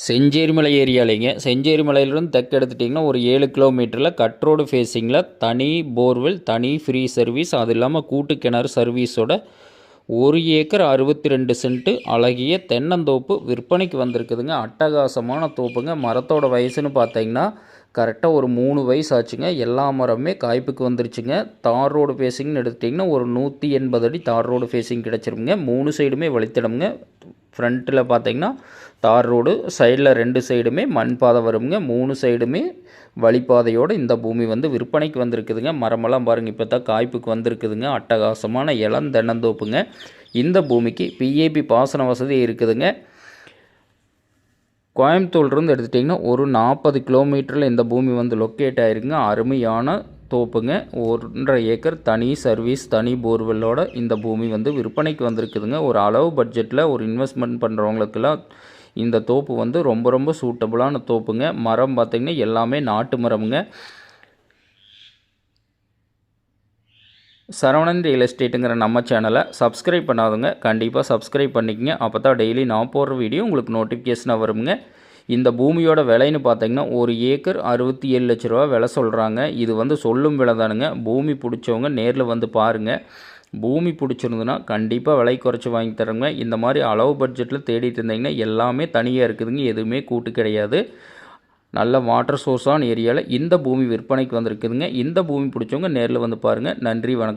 செஞ்சேரிமலை ஏரியாலைங்க. செஞ்சேரிமலையிலிருந்து தெற்கு எடுத்துட்டிங்கன்னா ஒரு 7 கிலோமீட்டரில் கட் ரோடு ஃபேஸிங்கில் தனி போர்வெல், தனி ஃப்ரீ சர்வீஸ், அது இல்லாமல் கூட்டு கிணறு சர்வீஸோட 1 ஏக்கர் 62 சென்ட்டு அழகிய தென்னந்தோப்பு விற்பனைக்கு வந்திருக்குதுங்க. அட்டகாசமான தோப்புங்க. மரத்தோட வயசுன்னு பார்த்தீங்கன்னா கரெக்டாக ஒரு 3 வயசு ஆச்சுங்க. எல்லா மரமே காய்ப்புக்கு வந்துருச்சுங்க. தார் ரோடு ஃபேஸிங்னு எடுத்துட்டிங்கன்னா ஒரு 180 அடி தார் ரோடு ஃபேஸிங் கிடச்சிருங்க. 3 சைடுமே வழித்தடமுங்க. ஃப்ரண்ட்டில் பார்த்தீங்கன்னா தார் ரோடு, சைடில் 2 சைடுமே மண் பாதை வருங்க. 3 சைடுமே வழிப்பாதையோடு இந்த பூமி வந்து விற்பனைக்கு வந்திருக்குதுங்க. மரமெல்லாம் பாருங்கள், இப்போ தான் காய்ப்புக்கு வந்திருக்குதுங்க. அட்டகாசமான இளம் தென்னந்தோப்புங்க. இந்த பூமிக்கு பிஏபி பாசன வசதி இருக்குதுங்க. கோயம்புத்தூர்லேருந்து எடுத்துட்டிங்கன்னா ஒரு 40 கிலோமீட்டரில் இந்த பூமி வந்து லொக்கேட் ஆகிருக்குங்க. அருமையான தோப்புங்க. 1.5 ஏக்கர் தனி சர்வீஸ், தனி போர்வெல்லோட இந்த பூமி வந்து விற்பனைக்கு வந்திருக்குதுங்க. ஒரு அளவு பட்ஜெட்டில் ஒரு இன்வெஸ்ட்மெண்ட் பண்ணுறவங்களுக்கெல்லாம் இந்த தோப்பு வந்து ரொம்ப ரொம்ப சூட்டபுளான தோப்புங்க. மரம் பார்த்திங்கன்னா எல்லாமே நாட்டு மரமுங்க. சரவணன் ரியல் எஸ்டேட்டுங்கிற நம்ம சேனலை சப்ஸ்கிரைப் பண்ணாதுங்க, கண்டிப்பாக சப்ஸ்கிரைப் பண்ணிக்கங்க. அப்போ தான் டெய்லி நான் போடுற வீடியோ உங்களுக்கு நோட்டிஃபிகேஷனாக வருங்க. இந்த பூமியோட விலைன்னு பார்த்தீங்கன்னா 1 ஏக்கர் 67 லட்ச ரூபா விலை சொல்கிறாங்க. இது வந்து சொல்லும் விலை தானுங்க. பூமி பிடிச்சவங்க நேரில் வந்து பாருங்கள். பூமி பிடிச்சிருந்துன்னா கண்டிப்பாக விலை குறைச்சி வாங்கி தரேங்க. இந்த மாதிரி அளவு பட்ஜெட்டில் தேடிட்டு இருந்தீங்கன்னா எல்லாமே தனியாக இருக்குதுங்க. எதுவுமே கூட்டு கிடையாது. நல்ல வாட்டர் சோர்ஸான ஏரியாவில் இந்த பூமி விற்பனைக்கு வந்திருக்குதுங்க. இந்த பூமி பிடிச்சவங்க நேரில் வந்து பாருங்கள். நன்றி, வணக்கம்.